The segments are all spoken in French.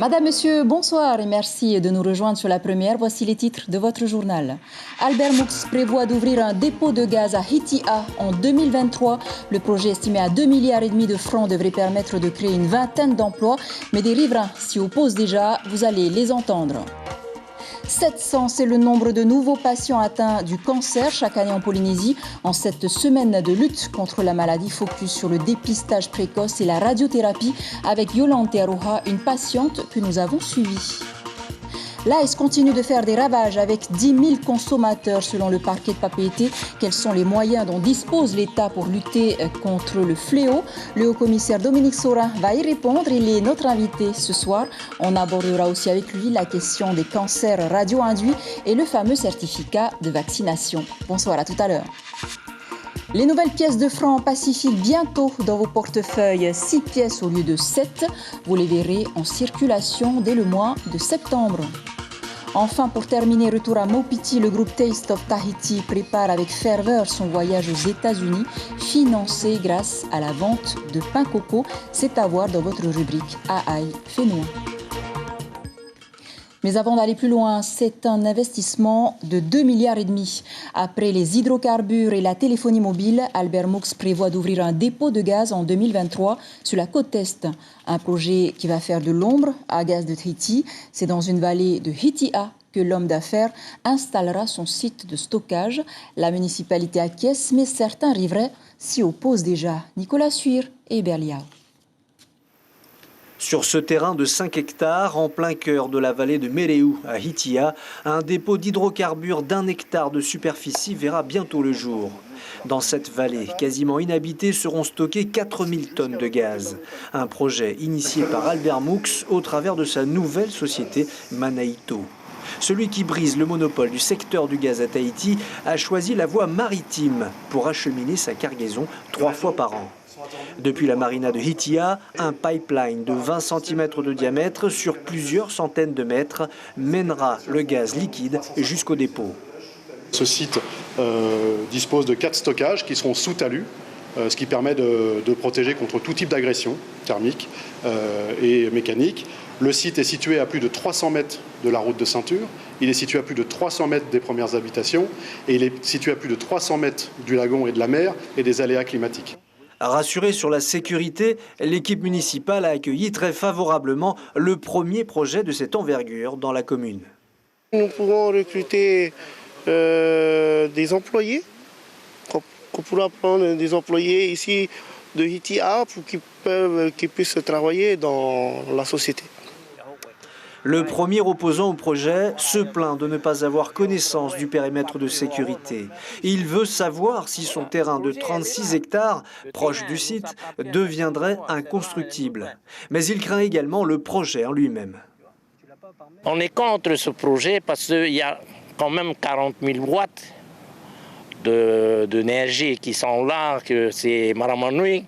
Madame, Monsieur, bonsoir et merci de nous rejoindre sur la première. Voici les titres de votre journal. Albert Moux prévoit d'ouvrir un dépôt de gaz à Hitia en 2023. Le projet estimé à 2,5 milliards de francs devrait permettre de créer une vingtaine d'emplois. Mais des riverains s'y opposent déjà, vous allez les entendre. 700, c'est le nombre de nouveaux patients atteints du cancer chaque année en Polynésie. En cette semaine de lutte contre la maladie, focus sur le dépistage précoce et la radiothérapie avec Yolande Aroha, une patiente que nous avons suivie. L'AES continue de faire des ravages avec 10 000 consommateurs selon le parquet de Papeete. Quels sont les moyens dont dispose l'État pour lutter contre le fléau? Le haut-commissaire Dominique Saurin va y répondre. Il est notre invité ce soir. On abordera aussi avec lui la question des cancers radio-induits et le fameux certificat de vaccination. Bonsoir, à tout à l'heure. Les nouvelles pièces de francs Pacifique bientôt dans vos portefeuilles, 6 pièces au lieu de 7. Vous les verrez en circulation dès le mois de septembre. Enfin, pour terminer, retour à Maupiti, le groupe Taste of Tahiti prépare avec ferveur son voyage aux États-Unis, financé grâce à la vente de pain coco. C'est à voir dans votre rubrique Aïe Fénois. Mais avant d'aller plus loin, c'est un investissement de 2,5 milliards. Après les hydrocarbures et la téléphonie mobile, Albert Moux prévoit d'ouvrir un dépôt de gaz en 2023 sur la côte Est. Un projet qui va faire de l'ombre à gaz de Tahiti. C'est dans une vallée de Hitia que l'homme d'affaires installera son site de stockage. La municipalité acquiesce, mais certains riverains s'y opposent déjà. Nicolas Suir et Berliao. Sur ce terrain de 5 hectares, en plein cœur de la vallée de Mereu, à Hitia, un dépôt d'hydrocarbures d'1 hectare de superficie verra bientôt le jour. Dans cette vallée, quasiment inhabitée, seront stockées 4000 tonnes de gaz. Un projet initié par Albert Moux au travers de sa nouvelle société Manaito. Celui qui brise le monopole du secteur du gaz à Tahiti a choisi la voie maritime pour acheminer sa cargaison 3 fois par an. Depuis la marina de Hitia, un pipeline de 20 cm de diamètre sur plusieurs centaines de mètres mènera le gaz liquide jusqu'au dépôt. Ce site dispose de 4 stockages qui seront sous talus, ce qui permet de protéger contre tout type d'agression thermique et mécanique. Le site est situé à plus de 300 mètres de la route de ceinture, il est situé à plus de 300 mètres des premières habitations et il est situé à plus de 300 mètres du lagon et de la mer et des aléas climatiques. Rassurée sur la sécurité, l'équipe municipale a accueilli très favorablement le premier projet de cette envergure dans la commune. Nous pourrons recruter des employés, qu'on pourra prendre des employés ici de Hitia pour qu'ils puissent travailler dans la société. Le premier opposant au projet se plaint de ne pas avoir connaissance du périmètre de sécurité. Il veut savoir si son terrain de 36 hectares, proche du site, deviendrait inconstructible. Mais il craint également le projet en lui-même. On est contre ce projet parce qu'il y a quand même 40 000 watts d'énergie qui sont là, que c'est Maramanui,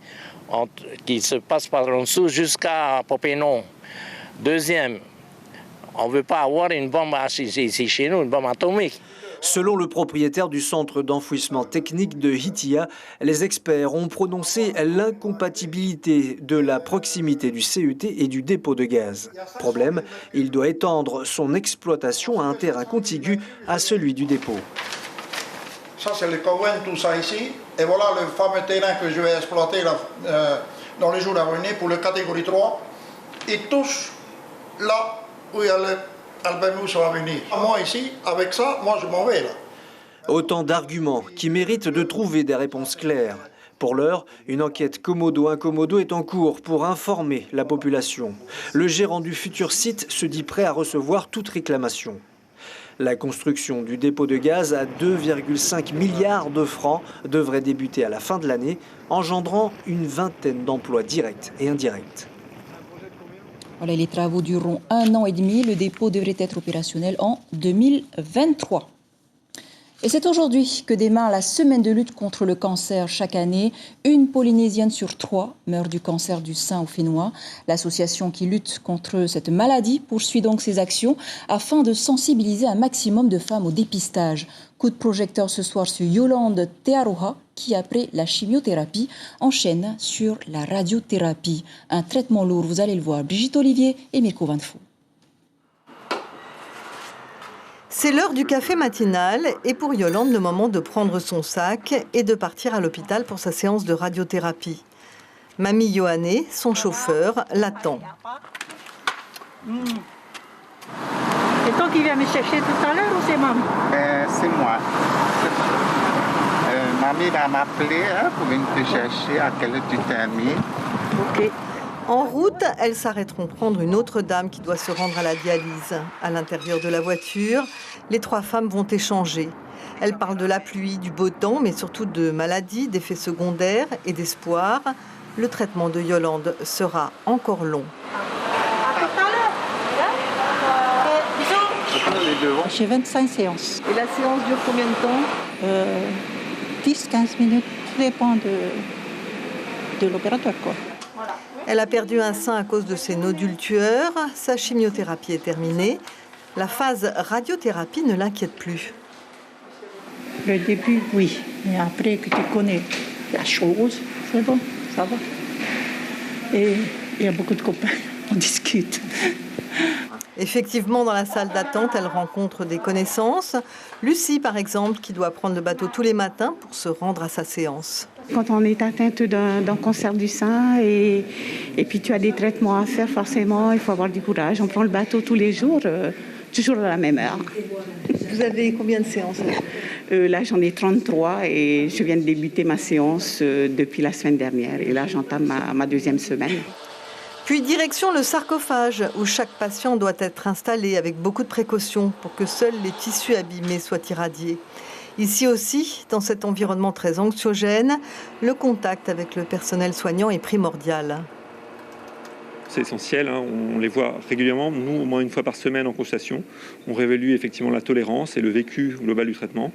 qui se passe par en dessous jusqu'à Popénon. Deuxième, on ne veut pas avoir une bombe ici chez nous, une bombe atomique. Selon le propriétaire du centre d'enfouissement technique de Hitia, les experts ont prononcé l'incompatibilité de la proximité du CET et du dépôt de gaz. Problème, il doit étendre son exploitation à un terrain contigu à celui du dépôt. Ça, c'est le Cowen, tout ça ici. Et voilà le fameux terrain que je vais exploiter dans les jours à venir pour la catégorie 3. Et tous là où il y a Albert Moux va venir. Moi ici, avec ça, moi je m'en vais là. Autant d'arguments qui méritent de trouver des réponses claires. Pour l'heure, une enquête commodo-incommodo est en cours pour informer la population. Le gérant du futur site se dit prêt à recevoir toute réclamation. La construction du dépôt de gaz à 2,5 milliards de francs devrait débuter à la fin de l'année, engendrant une vingtaine d'emplois directs et indirects. Voilà, les travaux dureront 1 an et demi. Le dépôt devrait être opérationnel en 2023. Et c'est aujourd'hui que démarre la semaine de lutte contre le cancer. Chaque année, une Polynésienne sur 3 meurt du cancer du sein au fénois. L'association qui lutte contre cette maladie poursuit donc ses actions afin de sensibiliser un maximum de femmes au dépistage. Coup de projecteur ce soir sur Yolande Tearoha qui, après la chimiothérapie, enchaîne sur la radiothérapie. Un traitement lourd, vous allez le voir. Brigitte Olivier et Mirko Van Foo. C'est l'heure du café matinal et pour Yolande, le moment de prendre son sac et de partir à l'hôpital pour sa séance de radiothérapie. Mamie Yohanné, son chauffeur, l'attend. C'est toi qui viens me chercher tout à l'heure ou c'est maman? C'est moi. Mamie va m'appeler pour venir te chercher à quelle heure tu termines. Ok. En route, elles s'arrêteront prendre une autre dame qui doit se rendre à la dialyse. À l'intérieur de la voiture, les 3 femmes vont échanger. Elles parlent de la pluie, du beau temps, mais surtout de maladies, d'effets secondaires et d'espoir. Le traitement de Yolande sera encore long. J'ai 25 séances. Et la séance dure combien de temps 10-15 minutes, tout dépend de l'opérateur, quoi. Elle a perdu un sein à cause de ses nodules tueurs. Sa chimiothérapie est terminée. La phase radiothérapie ne l'inquiète plus. Le début, oui. Mais après que tu connais la chose, c'est bon, ça va. Et il y a beaucoup de copains, on discute. Effectivement, dans la salle d'attente, elle rencontre des connaissances. Lucie, par exemple, qui doit prendre le bateau tous les matins pour se rendre à sa séance. Quand on est atteinte d'un cancer du sein et puis tu as des traitements à faire, forcément, il faut avoir du courage. On prend le bateau tous les jours, toujours à la même heure. Vous avez combien de séances là, j'en ai 33 et je viens de débuter ma séance depuis la semaine dernière. Et là, j'entame ma 2e semaine. Puis direction le sarcophage, où chaque patient doit être installé avec beaucoup de précautions pour que seuls les tissus abîmés soient irradiés. Ici aussi, dans cet environnement très anxiogène, le contact avec le personnel soignant est primordial. C'est essentiel, hein, on les voit régulièrement, nous au moins une fois par semaine en consultation. On réévalue effectivement la tolérance et le vécu global du traitement.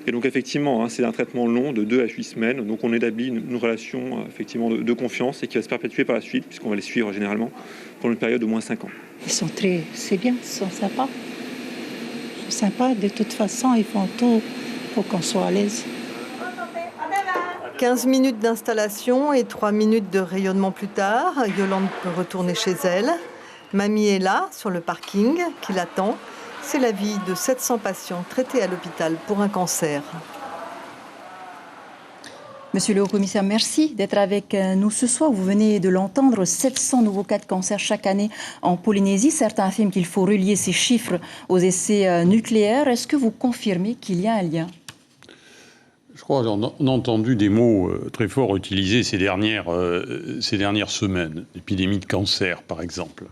Et donc effectivement, hein, c'est un traitement long de 2 à 8 semaines. Donc on établit une relation effectivement de confiance et qui va se perpétuer par la suite, puisqu'on va les suivre généralement pendant une période d'au moins 5 ans. C'est bien, ils sont sympas. Ils sont sympas, de toute façon, ils font tout pour qu'on soit à l'aise. 15 minutes d'installation et 3 minutes de rayonnement plus tard, Yolande peut retourner chez elle. Mamie est là, sur le parking, qui l'attend. C'est la vie de 700 patients traités à l'hôpital pour un cancer. Monsieur le haut-commissaire, merci d'être avec nous ce soir. Vous venez de l'entendre, 700 nouveaux cas de cancer chaque année en Polynésie. Certains affirment qu'il faut relier ces chiffres aux essais nucléaires. Est-ce que vous confirmez qu'il y a un lien ? Je crois qu'on a entendu des mots très forts utilisés ces dernières semaines. L'épidémie de cancer, par exemple.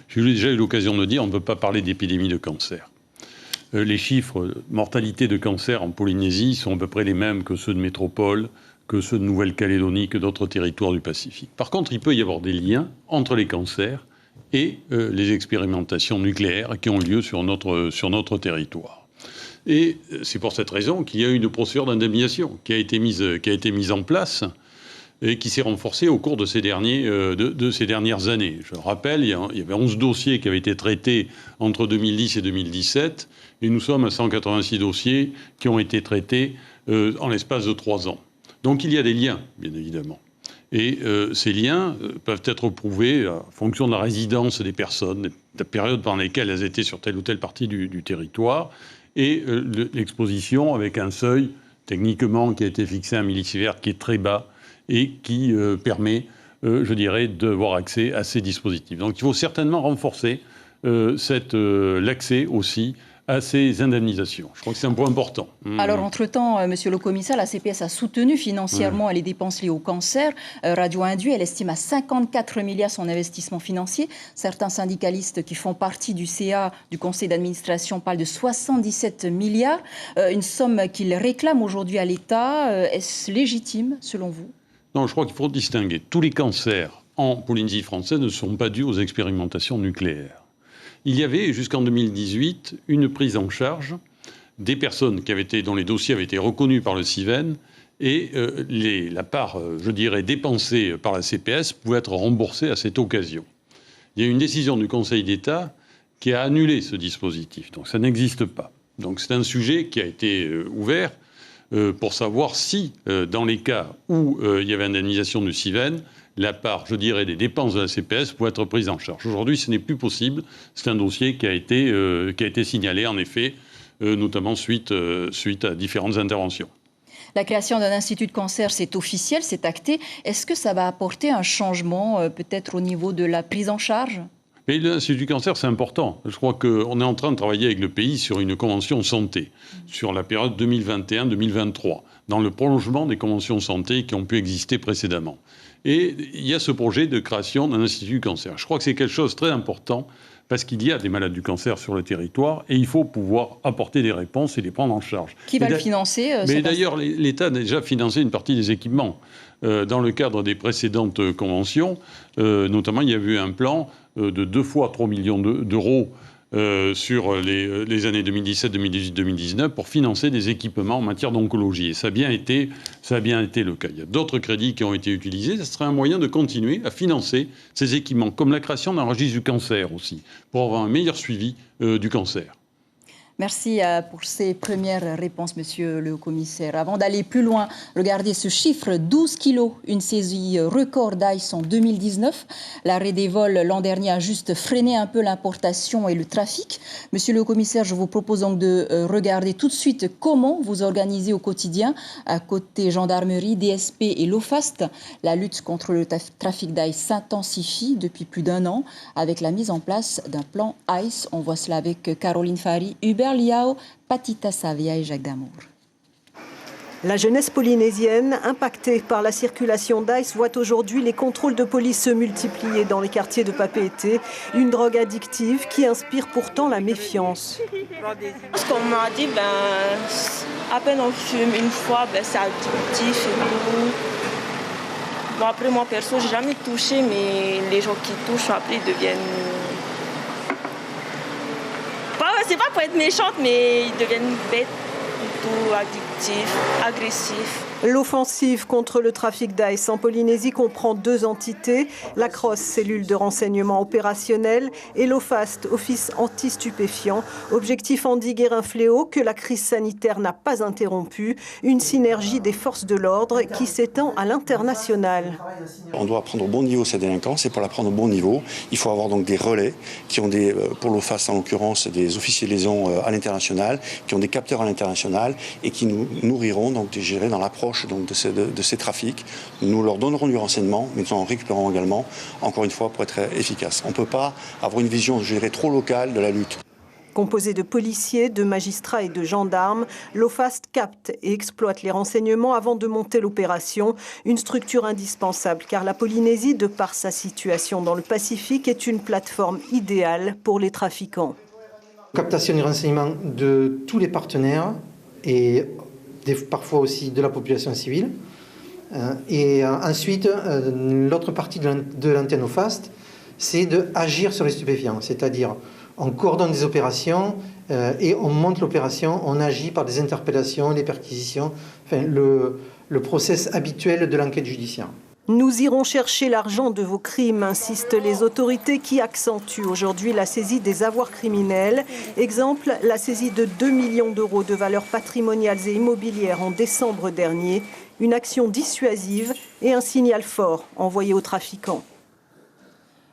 J'ai déjà eu l'occasion de dire, on ne peut pas parler d'épidémie de cancer. Les chiffres de mortalité de cancer en Polynésie sont à peu près les mêmes que ceux de métropole, que ceux de Nouvelle-Calédonie, que d'autres territoires du Pacifique. Par contre, il peut y avoir des liens entre les cancers et les expérimentations nucléaires qui ont lieu sur notre territoire. Et c'est pour cette raison qu'il y a eu une procédure d'indemnisation qui a été mise en place et qui s'est renforcée au cours de ces dernières années. Je rappelle, il y avait 11 dossiers qui avaient été traités entre 2010 et 2017, et nous sommes à 186 dossiers qui ont été traités en l'espace de 3 ans. Donc il y a des liens, bien évidemment. Et ces liens peuvent être prouvés en fonction de la résidence des personnes, de la période pendant laquelle elles étaient sur telle ou telle partie du territoire, et l'exposition avec un seuil, techniquement, qui a été fixé à un millisievert qui est très bas, et qui permet, je dirais, d'avoir accès à ces dispositifs. Donc il faut certainement renforcer l'accès aussi à ces indemnisations. Je crois que c'est un point important. Alors, entre-temps, monsieur le commissaire, la CPS a soutenu financièrement les dépenses liées au cancer. Radio Induit, elle estime à 54 milliards son investissement financier. Certains syndicalistes qui font partie du CA, du conseil d'administration, parlent de 77 milliards. Une somme qu'ils réclament aujourd'hui à l'État. Est-ce légitime, selon vous ? Non, je crois qu'il faut distinguer. Tous les cancers en Polynésie française ne sont pas dus aux expérimentations nucléaires. Il y avait, jusqu'en 2018, une prise en charge des personnes dont les dossiers avaient été reconnus par le CIVEN et la part, je dirais, dépensée par la CPS pouvait être remboursée à cette occasion. Il y a une décision du Conseil d'État qui a annulé ce dispositif. Donc ça n'existe pas. Donc c'est un sujet qui a été ouvert pour savoir si, dans les cas où il y avait indemnisation du CIVEN, la part, je dirais, des dépenses de la CPS pouvait être prise en charge. Aujourd'hui, ce n'est plus possible. C'est un dossier qui a été signalé, en effet, notamment suite à différentes interventions. La création d'un institut de cancer, c'est officiel, c'est acté. Est-ce que ça va apporter un changement, peut-être au niveau de la prise en charge ? Mais l'Institut du cancer, c'est important. Je crois qu'on est en train de travailler avec le pays sur une convention santé, sur la période 2021-2023, dans le prolongement des conventions santé qui ont pu exister précédemment. Et il y a ce projet de création d'un Institut du cancer. Je crois que c'est quelque chose de très important, parce qu'il y a des malades du cancer sur le territoire, et il faut pouvoir apporter des réponses et les prendre en charge. Qui va le financer Mais d'ailleurs, l'État a déjà financé une partie des équipements. Dans le cadre des précédentes conventions, notamment, il y a eu un plan de 2 fois 3 millions d'euros sur les années 2017, 2018, 2019 pour financer des équipements en matière d'oncologie. Et ça a bien été le cas. Il y a d'autres crédits qui ont été utilisés. Ce serait un moyen de continuer à financer ces équipements, comme la création d'un registre du cancer aussi, pour avoir un meilleur suivi du cancer. Merci pour ces premières réponses, monsieur le commissaire. Avant d'aller plus loin, regardez ce chiffre, 12 kilos, une saisie record d'ice en 2019. L'arrêt des vols l'an dernier a juste freiné un peu l'importation et le trafic. Monsieur le commissaire, je vous propose donc de regarder tout de suite comment vous organisez au quotidien, à côté gendarmerie, DSP et l'OFAST. La lutte contre le trafic d'ice s'intensifie depuis plus d'1 an avec la mise en place d'un plan ICE. On voit cela avec Caroline Fari, Hubert Liao, Patita Savia et Jacques Damour. La jeunesse polynésienne, impactée par la circulation d'ice, voit aujourd'hui les contrôles de police se multiplier dans les quartiers de Papeete, une drogue addictive qui inspire pourtant la méfiance. Ce qu'on m'a dit, à peine on fume une fois, c'est addictif et tout. Bon, après moi perso, j'ai jamais touché, mais les gens qui touchent après deviennent... C'est pas pour être méchante, mais ils deviennent bêtes, plutôt addictifs, agressifs. L'offensive contre le trafic d'ice en Polynésie comprend 2 entités, la CROSS, cellule de renseignement opérationnel, et l'OFAST, office anti-stupéfiant. Objectif endiguer un fléau que la crise sanitaire n'a pas interrompu, une synergie des forces de l'ordre qui s'étend à l'international. On doit prendre au bon niveau cette délinquance, et pour la prendre au bon niveau, il faut avoir donc des relais qui ont pour l'OFAST en l'occurrence, des officiers de liaison à l'international, qui ont des capteurs à l'international et qui nous nourriront donc de gérer dans l'approche donc de ces trafics. Nous leur donnerons du renseignement, mais nous en récupérons également, encore une fois, pour être efficace. On ne peut pas avoir une vision, je dirais, trop locale de la lutte. Composé de policiers, de magistrats et de gendarmes, l'OFAST capte et exploite les renseignements avant de monter l'opération. Une structure indispensable car la Polynésie, de par sa situation dans le Pacifique, est une plateforme idéale pour les trafiquants. Captation des renseignements de tous les partenaires et parfois aussi de la population civile. Et ensuite, l'autre partie de l'antenne OFAST, c'est d'agir sur les stupéfiants. C'est-à-dire, on coordonne des opérations et on monte l'opération, on agit par des interpellations, des perquisitions, enfin, le process habituel de l'enquête judiciaire. Nous irons chercher l'argent de vos crimes, insistent les autorités qui accentuent aujourd'hui la saisie des avoirs criminels. Exemple, la saisie de 2 millions d'euros de valeurs patrimoniales et immobilières en décembre dernier. Une action dissuasive et un signal fort envoyé aux trafiquants.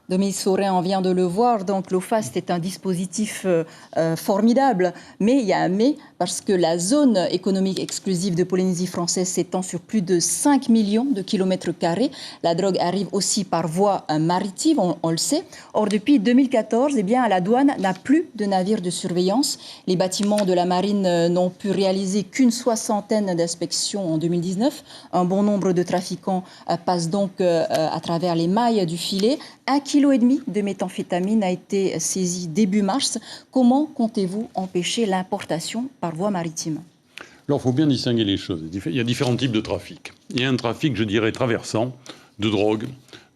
Dominique Saurin, on vient de le voir, donc l'OFAST est un dispositif formidable, mais il y a un mais, parce que la zone économique exclusive de Polynésie française s'étend sur plus de 5 millions de kilomètres carrés. La drogue arrive aussi par voie maritime, on le sait. Or, depuis 2014, la douane n'a plus de navires de surveillance. Les bâtiments de la marine n'ont pu réaliser qu'une 60aine d'inspections en 2019. Un bon nombre de trafiquants passent donc à travers les mailles du filet. 1,5 kg de méthamphétamine a été saisi début mars. Comment comptez-vous empêcher l'importation par voie maritime ? Alors, il faut bien distinguer les choses. Il y a différents types de trafic. Il y a un trafic, je dirais, traversant de drogue,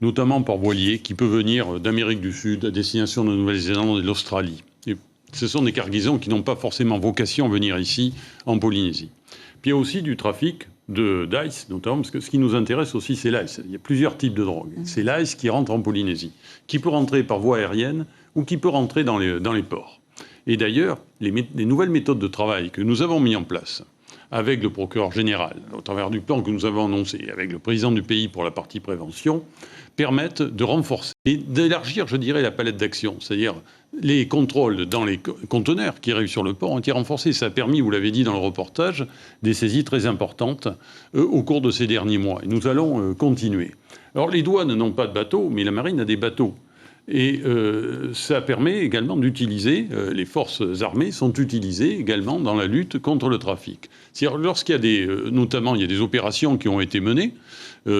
notamment par voilier, qui peut venir d'Amérique du Sud à destination de Nouvelle-Zélande et de l'Australie. Et Ce sont des cargaisons qui n'ont pas forcément vocation à venir ici, en Polynésie. Puis il y a aussi du trafic d'ice, notamment, parce que ce qui nous intéresse aussi, c'est l'ice. Il y a plusieurs types de drogues. C'est l'ice qui rentre en Polynésie, qui peut rentrer par voie aérienne ou qui peut rentrer dans les ports. Et d'ailleurs, les nouvelles méthodes de travail que nous avons mis en place avec le procureur général, au travers du plan que nous avons annoncé, avec le président du pays pour la partie prévention, permettent de renforcer et d'élargir, je dirais, la palette d'action. C'est-à-dire les contrôles dans les conteneurs qui arrivent sur le port ont été renforcés. Ça a permis, vous l'avez dit dans le reportage, des saisies très importantes au cours de ces derniers mois. Et nous allons continuer. Alors les douanes n'ont pas de bateaux, mais la marine a des bateaux. Et ça permet également d'utiliser, les forces armées sont utilisées également dans la lutte contre le trafic. C'est-à-dire lorsqu'il y a notamment il y a des opérations qui ont été menées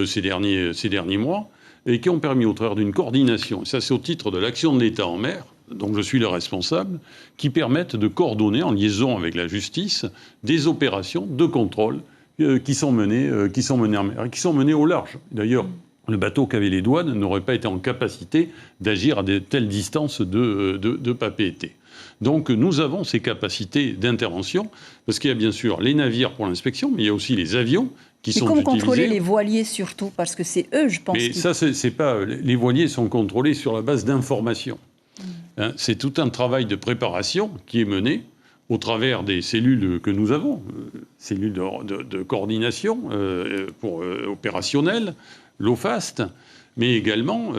ces derniers mois et qui ont permis au travers d'une coordination, et ça c'est au titre de l'action de l'État en mer, donc je suis le responsable, qui permettent de coordonner en liaison avec la justice des opérations de contrôle qui sont menées en mer et qui sont menées au large. D'ailleurs, le bateau qu'avaient les douanes n'aurait pas été en capacité d'agir à de telles distances de papier-été. Donc nous avons ces capacités d'intervention, parce qu'il y a bien sûr les navires pour l'inspection, mais il y a aussi les avions qui sont utilisés. Comment contrôler les voiliers surtout? Parce que c'est eux, je pense. Mais ça, c'est pas... Les voiliers sont contrôlés sur la base d'informations. Hein, c'est tout un travail de préparation qui est mené au travers des cellules que nous avons, cellules de coordination opérationnelle, l'OFAST, mais également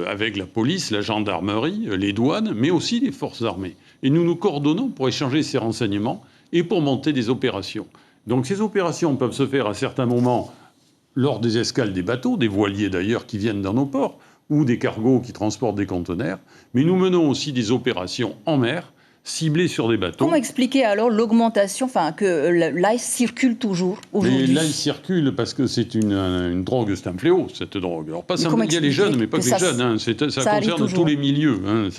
avec la police, la gendarmerie, les douanes, mais aussi les forces armées. Et nous nous coordonnons pour échanger ces renseignements et pour monter des opérations. Donc ces opérations peuvent se faire à certains moments lors des escales des bateaux, des voiliers d'ailleurs qui viennent dans nos ports, ou des cargos qui transportent des conteneurs. Mais nous menons aussi des opérations en mer, ciblées sur des bateaux. Comment expliquer alors l'augmentation, que l'ice circule toujours aujourd'hui? L'ice circule parce que c'est une drogue, c'est un fléau, cette drogue. Alors pas simplement, il y a les jeunes, mais pas que les jeunes. Hein, ça concerne tous les milieux. Hein.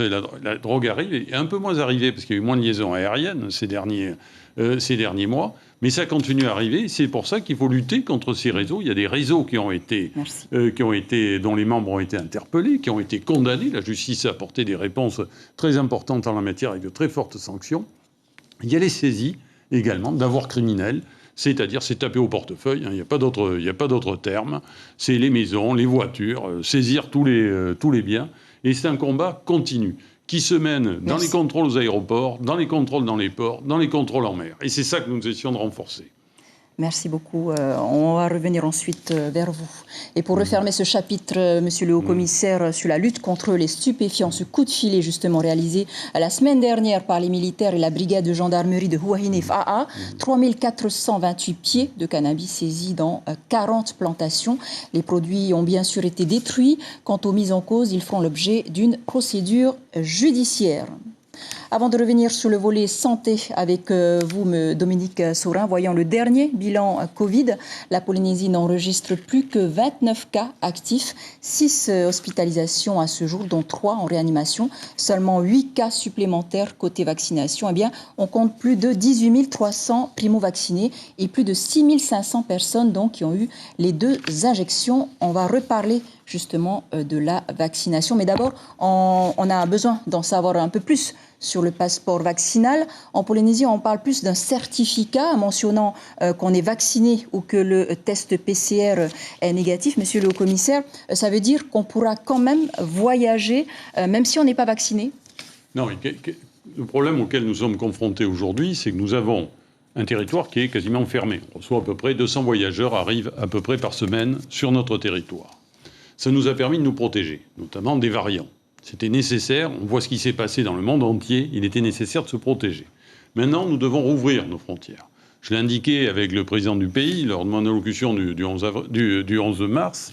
La drogue arrive, et un peu moins arrivée, parce qu'il y a eu moins de liaisons aériennes ces derniers mois. Mais ça continue à arriver. C'est pour ça qu'il faut lutter contre ces réseaux. Il y a des réseaux dont les membres ont été interpellés, qui ont été condamnés. La justice a apporté des réponses très importantes en la matière avec de très fortes sanctions. Il y a les saisies également d'avoirs criminels. C'est-à-dire, c'est taper au portefeuille. Hein, il n'y a pas d'autre terme. C'est les maisons, les voitures, saisir tous les biens. Et c'est un combat continu qui se mène dans les contrôles aux aéroports, dans les contrôles dans les ports, dans les contrôles en mer. Et c'est ça que nous essayons de renforcer. Merci beaucoup. On va revenir ensuite vers vous. Et pour refermer ce chapitre, Monsieur le Haut-Commissaire, sur la lutte contre les stupéfiants, ce coup de filet justement réalisé la semaine dernière par les militaires et la brigade de gendarmerie de Huahine Fa'a, 3428 pieds de cannabis saisis dans 40 plantations. Les produits ont bien sûr été détruits. Quant aux mises en cause, ils feront l'objet d'une procédure judiciaire. Avant de revenir sur le volet santé avec vous, Dominique Saurin, voyons le dernier bilan Covid. La Polynésie n'enregistre plus que 29 cas actifs, 6 hospitalisations à ce jour, dont 3 en réanimation. Seulement 8 cas supplémentaires côté vaccination. Eh bien, on compte plus de 18 300 primo-vaccinés et plus de 6 500 personnes donc, qui ont eu les 2 injections. On va reparler justement de la vaccination. Mais d'abord, on a besoin d'en savoir un peu plus sur le passeport vaccinal. En Polynésie, on parle plus d'un certificat mentionnant qu'on est vacciné ou que le test PCR est négatif. Monsieur le Haut-Commissaire, ça veut dire qu'on pourra quand même voyager, même si on n'est pas vacciné? Non, le problème auquel nous sommes confrontés aujourd'hui, c'est que nous avons un territoire qui est quasiment fermé. On reçoit à peu près 200 voyageurs arrivent à peu près par semaine sur notre territoire. Ça nous a permis de nous protéger, notamment des variants. C'était nécessaire, on voit ce qui s'est passé dans le monde entier, il était nécessaire de se protéger. Maintenant, nous devons rouvrir nos frontières. Je l'ai indiqué avec le président du pays lors de mon allocution du 11 mars.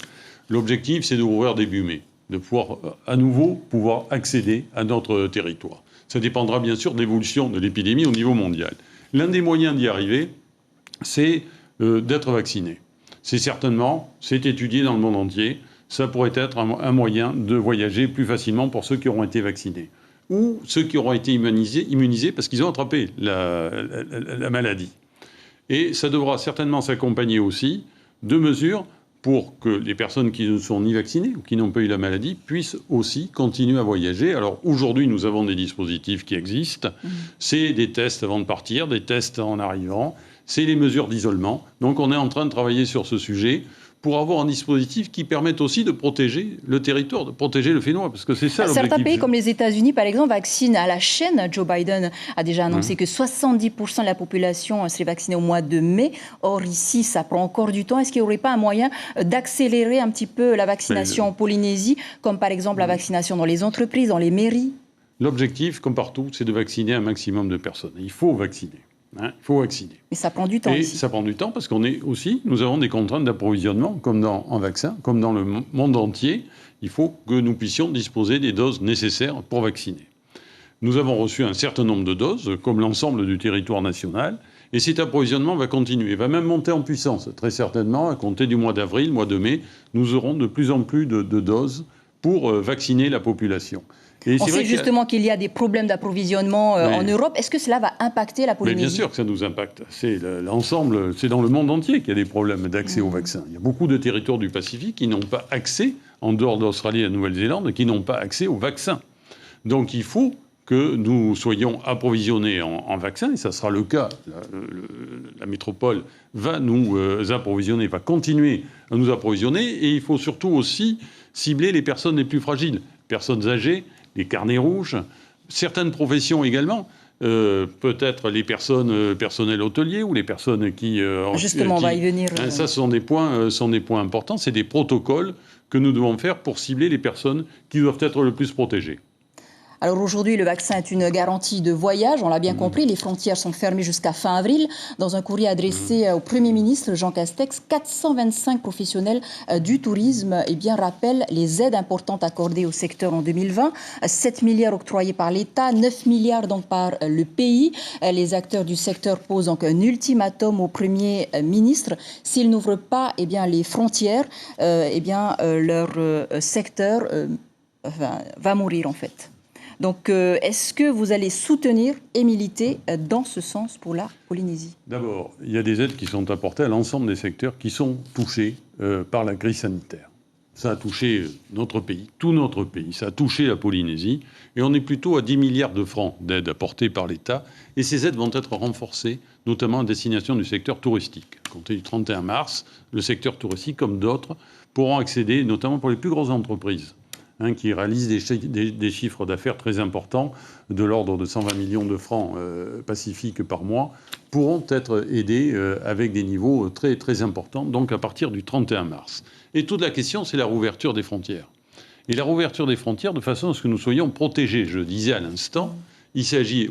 L'objectif, c'est de rouvrir début mai, de pouvoir à nouveau accéder à notre territoire. Ça dépendra bien sûr de l'évolution de l'épidémie au niveau mondial. L'un des moyens d'y arriver, c'est d'être vacciné. C'est étudié dans le monde entier. Ça pourrait être un moyen de voyager plus facilement pour ceux qui auront été vaccinés. Ou ceux qui auront été immunisés parce qu'ils ont attrapé la maladie. Et ça devra certainement s'accompagner aussi de mesures pour que les personnes qui ne sont ni vaccinées ou qui n'ont pas eu la maladie puissent aussi continuer à voyager. Alors aujourd'hui, nous avons des dispositifs qui existent. C'est des tests avant de partir, des tests en arrivant, c'est les mesures d'isolement. Donc on est en train de travailler sur ce sujet pour avoir un dispositif qui permette aussi de protéger le territoire, de protéger le Fénois, parce que c'est ça l'objectif. Certains pays comme les États-Unis, par exemple, vaccinent à la chaîne. Joe Biden a déjà annoncé que 70% de la population serait vaccinée au mois de mai. Or, ici, ça prend encore du temps. Est-ce qu'il n'y aurait pas un moyen d'accélérer un petit peu la vaccination en Polynésie, comme par exemple la vaccination dans les entreprises, dans les mairies? L'objectif, comme partout, c'est de vacciner un maximum de personnes. Il faut vacciner. Il faut vacciner. Mais ça prend du temps. Et ici. ça prend du temps parce nous avons des contraintes d'approvisionnement, en vaccins, comme dans le monde entier. Il faut que nous puissions disposer des doses nécessaires pour vacciner. Nous avons reçu un certain nombre de doses, comme l'ensemble du territoire national, et cet approvisionnement va continuer, va même monter en puissance. Très certainement, à compter du mois d'avril, mois de mai, nous aurons de plus en plus de doses pour vacciner la population. On sait justement qu'il y a des problèmes d'approvisionnement en Europe. Est-ce que cela va impacter la Polynésie? Mais bien sûr que ça nous impacte. C'est l'ensemble, c'est dans le monde entier qu'il y a des problèmes d'accès aux vaccins. Il y a beaucoup de territoires du Pacifique qui n'ont pas accès, en dehors d'Australie et de la Nouvelle-Zélande, qui n'ont pas accès aux vaccins. Donc il faut que nous soyons approvisionnés en vaccins, et ça sera le cas. La métropole va nous approvisionner, va continuer à nous approvisionner, et il faut surtout aussi cibler les personnes les plus fragiles, personnes âgées, les carnets rouges, certaines professions également, peut-être les personnels hôteliers ou les personnes qui... Justement, on va y venir. Ça, ce sont des points importants, c'est des protocoles que nous devons faire pour cibler les personnes qui doivent être le plus protégées. Alors aujourd'hui, le vaccin est une garantie de voyage, on l'a bien compris. Les frontières sont fermées jusqu'à fin avril. Dans un courrier adressé au Premier ministre Jean Castex, 425 professionnels du tourisme rappellent les aides importantes accordées au secteur en 2020. 7 milliards octroyés par l'État, 9 milliards donc par le pays. Les acteurs du secteur posent donc un ultimatum au Premier ministre. S'ils n'ouvrent pas les frontières, leur secteur va mourir en fait. Donc, est-ce que vous allez soutenir et militer dans ce sens pour la Polynésie? D'abord, il y a des aides qui sont apportées à l'ensemble des secteurs qui sont touchés par la crise sanitaire. Ça a touché notre pays, tout notre pays. Ça a touché la Polynésie. Et on est plutôt à 10 milliards de francs d'aides apportées par l'État. Et ces aides vont être renforcées, notamment à destination du secteur touristique. À compter du 31 mars, le secteur touristique, comme d'autres, pourront accéder, notamment pour les plus grosses entreprises, qui réalisent des chiffres d'affaires très importants, de l'ordre de 120 millions de francs pacifiques par mois, pourront être aidés avec des niveaux très, très importants, donc à partir du 31 mars. Et toute la question, c'est la rouverture des frontières. Et la rouverture des frontières de façon à ce que nous soyons protégés. Je disais à l'instant, il s'agit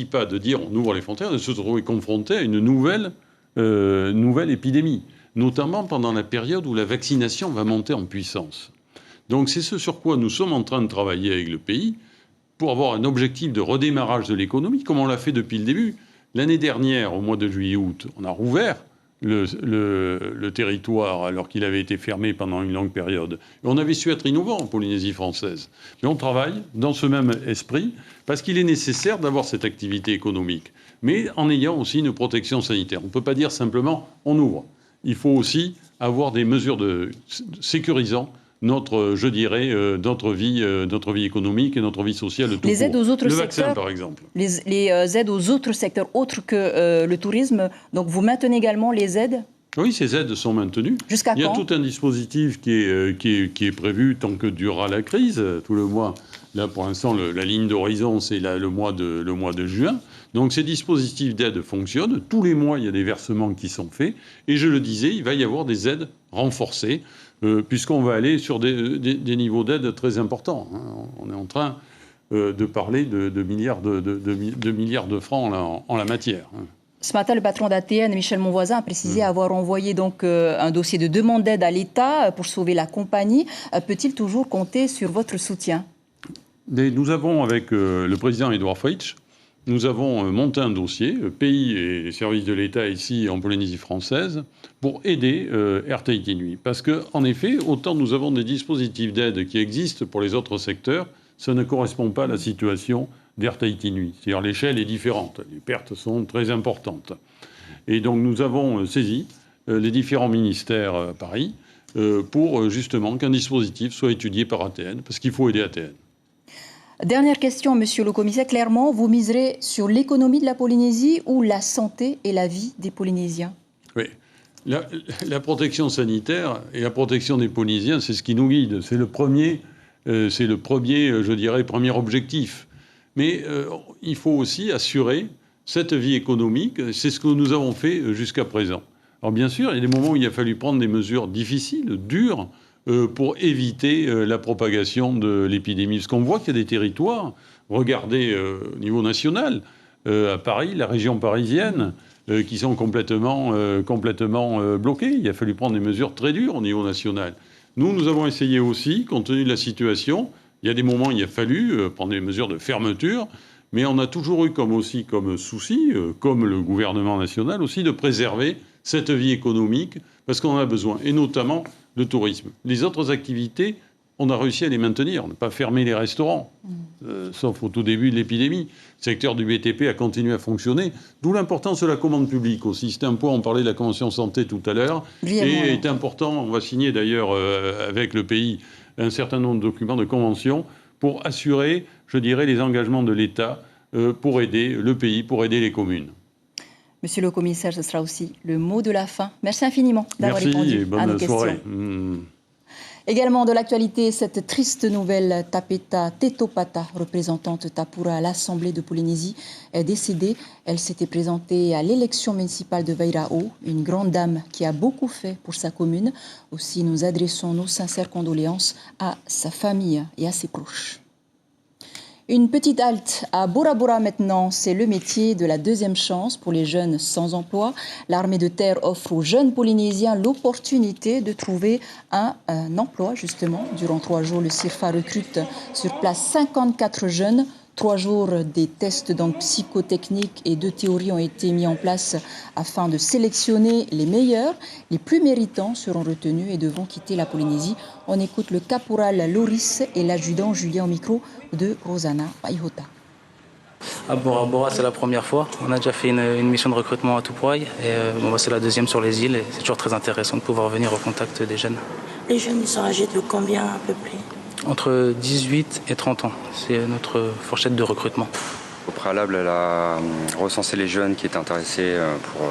pas de dire on ouvre les frontières, de se trouver confronté à une nouvelle épidémie, notamment pendant la période où la vaccination va monter en puissance. Donc c'est ce sur quoi nous sommes en train de travailler avec le pays pour avoir un objectif de redémarrage de l'économie, comme on l'a fait depuis le début. L'année dernière, au mois de juillet-août, on a rouvert le territoire alors qu'il avait été fermé pendant une longue période. Et on avait su être innovant en Polynésie française. Mais on travaille dans ce même esprit parce qu'il est nécessaire d'avoir cette activité économique, mais en ayant aussi une protection sanitaire. On ne peut pas dire simplement on ouvre. Il faut aussi avoir des mesures sécurisant notre vie économique et notre vie sociale tout court. Les aides aux autres secteurs, vaccin, par exemple. Les aides aux autres secteurs autres que le tourisme. Donc vous maintenez également les aides? Oui, ces aides sont maintenues. Jusqu'à quand? Il y a tout un dispositif qui est prévu tant que durera la crise, tout le mois. Là, pour l'instant, la ligne d'horizon, c'est le mois de juin. Donc ces dispositifs d'aide fonctionnent. Tous les mois, il y a des versements qui sont faits. Et je le disais, il va y avoir des aides renforcées, puisqu'on va aller sur des niveaux d'aide très importants. On est en train de parler de milliards de francs en la matière. Ce matin, le patron d'ATN, Michel Monvoisin, a précisé avoir envoyé donc un dossier de demande d'aide à l'État pour sauver la compagnie. Peut-il toujours compter sur votre soutien? Nous avons, avec le président Édouard Fritsch, nous avons monté un dossier, pays et les services de l'État ici en Polynésie française, pour aider Air Tahiti Nui. Parce qu'en effet, autant nous avons des dispositifs d'aide qui existent pour les autres secteurs, ça ne correspond pas à la situation d'Air Tahiti Nui. C'est-à-dire l'échelle est différente, les pertes sont très importantes. Et donc nous avons saisi les différents ministères à Paris pour justement qu'un dispositif soit étudié par ATN, parce qu'il faut aider ATN. Dernière question, monsieur le commissaire. Clairement, vous miserez sur l'économie de la Polynésie ou la santé et la vie des Polynésiens? Oui. La protection sanitaire et la protection des Polynésiens, c'est ce qui nous guide. C'est le premier, je dirais, premier objectif. Mais il faut aussi assurer cette vie économique. C'est ce que nous avons fait jusqu'à présent. Alors bien sûr, il y a des moments où il a fallu prendre des mesures difficiles, dures, pour éviter la propagation de l'épidémie. Parce qu'on voit qu'il y a des territoires, regardez au niveau national, à Paris, la région parisienne, qui sont complètement bloqués. Il a fallu prendre des mesures très dures au niveau national. Nous avons essayé aussi, compte tenu de la situation, il y a des moments où il a fallu prendre des mesures de fermeture, mais on a toujours eu comme souci, comme le gouvernement national aussi, de préserver cette vie économique, parce qu'on en a besoin, et notamment le tourisme. Les autres activités, on a réussi à les maintenir. On n'a pas fermé les restaurants, sauf au tout début de l'épidémie. Le secteur du BTP a continué à fonctionner, d'où l'importance de la commande publique aussi. C'est un point, on parlait de la Convention santé tout à l'heure, et est important, on va signer d'ailleurs avec le pays un certain nombre de documents de convention pour assurer, je dirais, les engagements de l'État pour aider le pays, pour aider les communes. Monsieur le commissaire, ce sera aussi le mot de la fin. Merci infiniment d'avoir répondu à nos questions. Également de l'actualité, cette triste nouvelle, Tapeta Tetopata, représentante Tapura à l'Assemblée de Polynésie, est décédée. Elle s'était présentée à l'élection municipale de Vairao, une grande dame qui a beaucoup fait pour sa commune. Aussi, nous adressons nos sincères condoléances à sa famille et à ses proches. Une petite halte à Bora Bora maintenant, c'est le métier de la deuxième chance pour les jeunes sans emploi. L'armée de terre offre aux jeunes Polynésiens l'opportunité de trouver un emploi justement. Durant 3 jours, le CIRFA recrute sur place 54 jeunes. 3 jours des tests donc psychotechniques et de théorie ont été mis en place afin de sélectionner les meilleurs. Les plus méritants seront retenus et devront quitter la Polynésie. On écoute le caporal Loris et l'adjudant Julien au micro de Rosana Maihota. À Bora Bora, c'est la première fois. On a déjà fait une mission de recrutement à Tupuai et c'est la deuxième sur les îles. Et c'est toujours très intéressant de pouvoir venir au contact des jeunes. Les jeunes sont âgés de combien à peu près? Entre 18 et 30 ans, c'est notre fourchette de recrutement. Au préalable, elle a recensé les jeunes qui étaient intéressés pour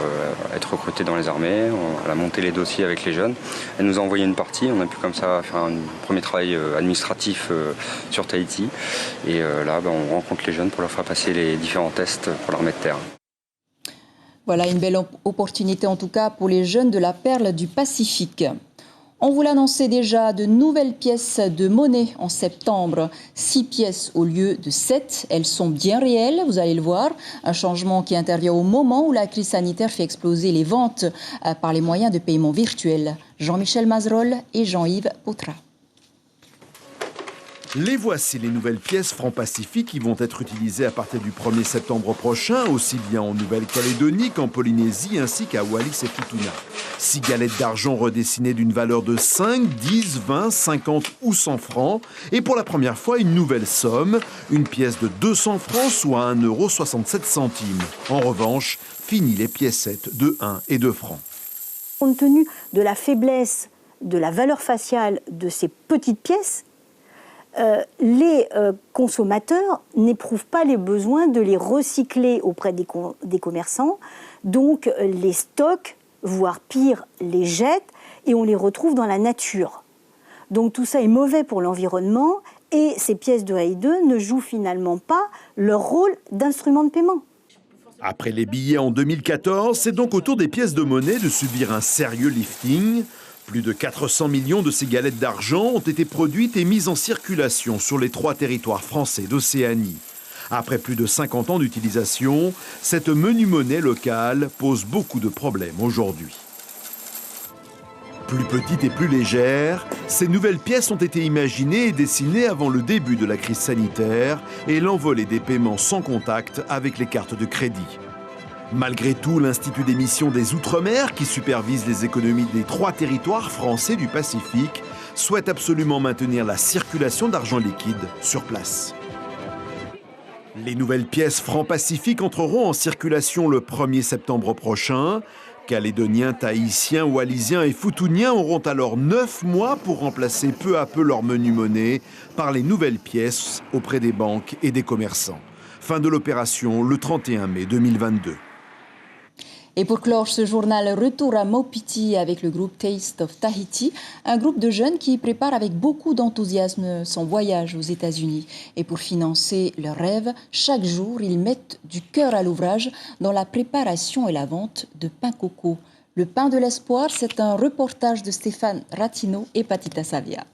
être recrutés dans les armées. Elle a monté les dossiers avec les jeunes. Elle nous a envoyé une partie. On a pu comme ça faire un premier travail administratif sur Tahiti. Et là, on rencontre les jeunes pour leur faire passer les différents tests pour l'armée de terre. Voilà une belle opportunité en tout cas pour les jeunes de la Perle du Pacifique. On vous l'annonçait déjà, de nouvelles pièces de monnaie en septembre. 6 pièces au lieu de 7. Elles sont bien réelles, vous allez le voir. Un changement qui intervient au moment où la crise sanitaire fait exploser les ventes par les moyens de paiement virtuels. Jean-Michel Mazerolles et Jean-Yves Potra. Les voici, les nouvelles pièces francs Pacifique qui vont être utilisées à partir du 1er septembre prochain, aussi bien en Nouvelle-Calédonie qu'en Polynésie, ainsi qu'à Wallis et Futuna. 6 galettes d'argent redessinées d'une valeur de 5, 10, 20, 50 ou 100 francs. Et pour la première fois, une nouvelle somme, une pièce de 200 francs, soit 1,67 €. En revanche, fini les piécettes de 1 et 2 francs. Compte tenu de la faiblesse de la valeur faciale de ces petites pièces, les consommateurs n'éprouvent pas les besoins de les recycler auprès des commerçants. Donc les stockent, voire pire, les jettent et on les retrouve dans la nature. Donc tout ça est mauvais pour l'environnement et ces pièces de Haïdeux ne jouent finalement pas leur rôle d'instrument de paiement. Après les billets en 2014, c'est donc au tour des pièces de monnaie de subir un sérieux lifting. Plus de 400 millions de ces galettes d'argent ont été produites et mises en circulation sur les 3 territoires français d'Océanie. Après plus de 50 ans d'utilisation, cette menue monnaie locale pose beaucoup de problèmes aujourd'hui. Plus petites et plus légères, ces nouvelles pièces ont été imaginées et dessinées avant le début de la crise sanitaire et l'envolée des paiements sans contact avec les cartes de crédit. Malgré tout, l'Institut d'émission des Outre-mer, qui supervise les économies des 3 territoires français du Pacifique, souhaite absolument maintenir la circulation d'argent liquide sur place. Les nouvelles pièces francs Pacifique entreront en circulation le 1er septembre prochain. Calédoniens, Tahitiens, Wallisiens et Futuniens auront alors 9 mois pour remplacer peu à peu leur menu monnaie par les nouvelles pièces auprès des banques et des commerçants. Fin de l'opération le 31 mai 2022. Et pour clore ce journal, retour à Maupiti avec le groupe Taste of Tahiti, un groupe de jeunes qui prépare avec beaucoup d'enthousiasme son voyage aux États-Unis. Et pour financer leurs rêves, chaque jour, ils mettent du cœur à l'ouvrage dans la préparation et la vente de pain coco. Le pain de l'espoir, c'est un reportage de Stéphane Ratino et Patita Savia.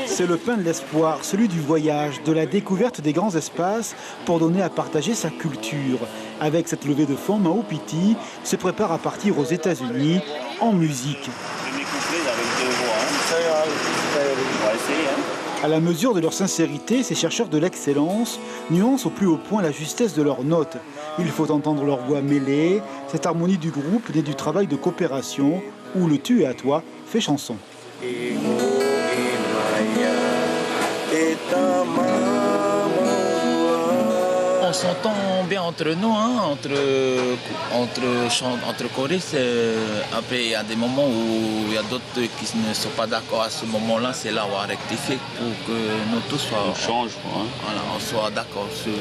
C'est le pain de l'espoir, celui du voyage, de la découverte des grands espaces pour donner à partager sa culture. Avec cette levée de fonds, Maupiti se prépare à partir aux États-Unis en musique. À la mesure de leur sincérité, ces chercheurs de l'excellence nuancent au plus haut point la justesse de leurs notes. Il faut entendre leur voix mêlée, cette harmonie du groupe née du travail de coopération où le tu et à toi fait chanson. On s'entend bien entre nous, hein, entre choristes. Après, il y a des moments où il y a d'autres qui ne sont pas d'accord à ce moment-là. C'est là où on va rectifier pour que nous tous on soit d'accord sur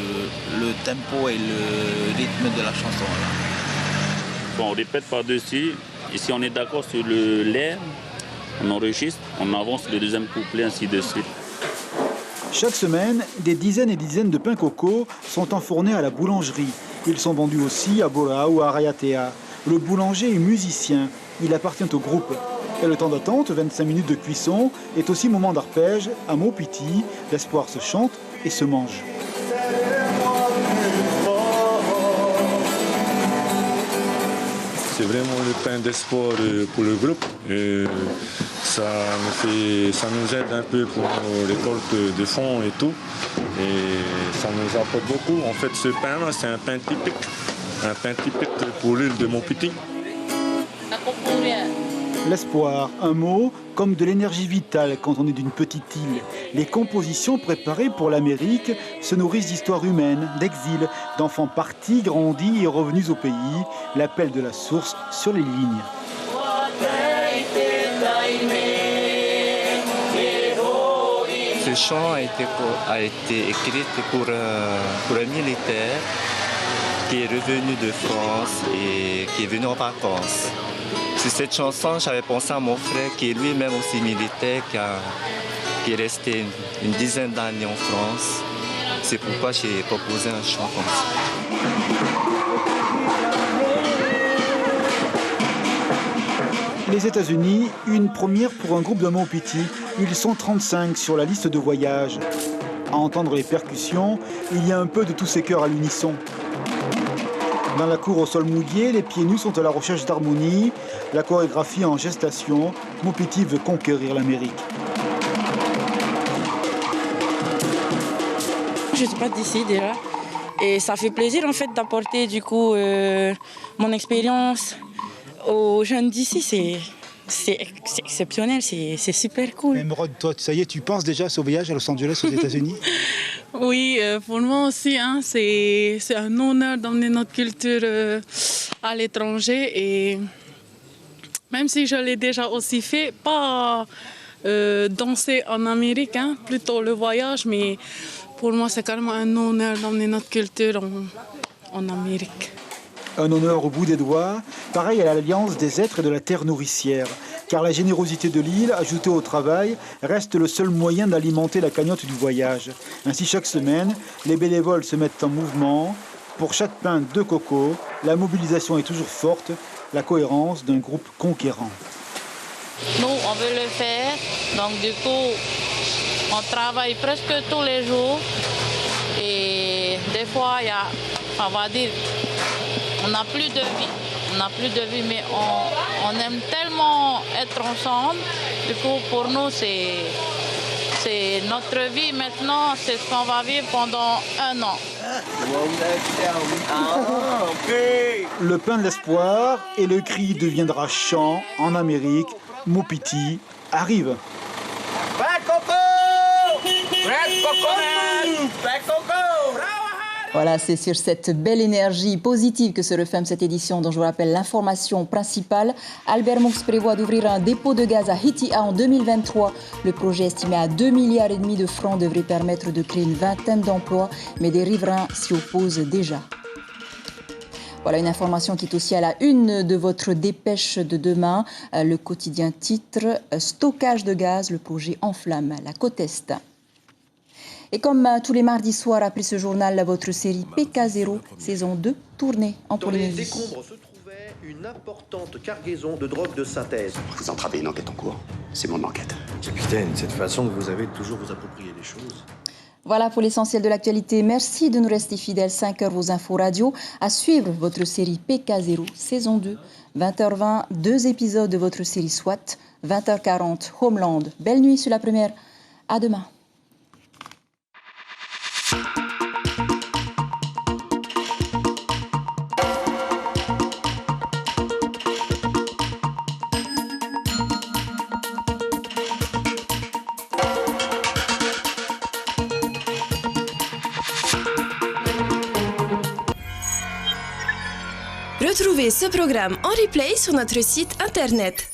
le tempo et le rythme de la chanson. Là. Bon, on répète par-dessus. Et si on est d'accord sur l'air, on enregistre, on avance le deuxième couplet, ainsi de suite. Chaque semaine, des dizaines et dizaines de pains coco sont enfournés à la boulangerie. Ils sont vendus aussi à Bora ou à Raiatea. Le boulanger est musicien, il appartient au groupe. Et le temps d'attente, 25 minutes de cuisson, est aussi moment d'arpège. À Maupiti, l'espoir se chante et se mange. C'est vraiment le pain d'espoir pour le groupe. Ça nous aide un peu pour nos récoltes de fonds et tout. Et ça nous apporte beaucoup. En fait, ce pain-là, c'est un pain typique pour l'île de Maupiti. L'espoir, un mot comme de l'énergie vitale quand on est d'une petite île. Les compositions préparées pour l'Amérique se nourrissent d'histoires humaines, d'exil, d'enfants partis, grandis et revenus au pays. L'appel de la source sur les lignes. Ce chant a été écrit pour un militaire qui est revenu de France et qui est venu en vacances. Sur cette chanson, j'avais pensé à mon frère qui est lui-même aussi militaire, qui est resté une dizaine d'années en France. C'est pourquoi j'ai proposé un chant comme ça. Les États-Unis, une première pour un groupe de Maupiti. Ils sont 35 sur la liste de voyage. À entendre les percussions, il y a un peu de tous ces chœurs à l'unisson. Dans la cour au sol mouillé, les pieds nus sont à la recherche d'harmonie. La chorégraphie en gestation. Maupiti veut conquérir l'Amérique. Je ne suis pas d'ici déjà. Et ça fait plaisir en fait d'apporter du coup mon expérience aux jeunes d'ici. C'est exceptionnel, c'est super cool. Émeraude, toi, ça y est, tu penses déjà à ce voyage à Los Angeles, aux États-Unis? Oui, pour moi aussi, hein, c'est un honneur d'emmener notre culture à l'étranger. Et même si je l'ai déjà aussi fait, pas danser en Amérique, hein, plutôt le voyage, mais pour moi, c'est carrément un honneur d'emmener notre culture en Amérique. Un honneur au bout des doigts, pareil à l'alliance des êtres et de la terre nourricière. Car la générosité de l'île, ajoutée au travail, reste le seul moyen d'alimenter la cagnotte du voyage. Ainsi, chaque semaine, les bénévoles se mettent en mouvement. Pour chaque pain de coco, la mobilisation est toujours forte, la cohérence d'un groupe conquérant. Nous, on veut le faire, donc du coup, on travaille presque tous les jours. Et des fois, il y a, on va dire, on n'a plus de vie. On n'a plus de vie, mais on aime tellement être ensemble. Du coup, pour nous, c'est notre vie maintenant, c'est ce qu'on va vivre pendant 1 an. Le pain de l'espoir et le cri deviendra chant en Amérique. Moupiti arrive. Voilà, c'est sur cette belle énergie positive que se referme cette édition dont je vous rappelle l'information principale. Albert Moux prévoit d'ouvrir un dépôt de gaz à Hitia en 2023. Le projet estimé à 2,5 milliards de francs devrait permettre de créer une vingtaine d'emplois, mais des riverains s'y opposent déjà. Voilà une information qui est aussi à la une de votre dépêche de demain. Le quotidien titre « Stockage de gaz, le projet enflamme la côte Est ». Et comme tous les mardis soirs après ce journal, votre série PK0, saison 2, tournée en Polynésie. Dans les décombres se trouvait une importante cargaison de drogue de synthèse. Vous entravez une enquête en cours. C'est mon enquête. Capitaine, cette façon que vous avez de toujours vous approprier des choses. Voilà pour l'essentiel de l'actualité. Merci de nous rester fidèles. 5 heures vos infos radio. À suivre votre série PK0, saison 2. 20h20, 2 épisodes de votre série SWAT. 20h40, Homeland. Belle nuit sur la première. À demain. Retrouvez ce programme en replay sur notre site internet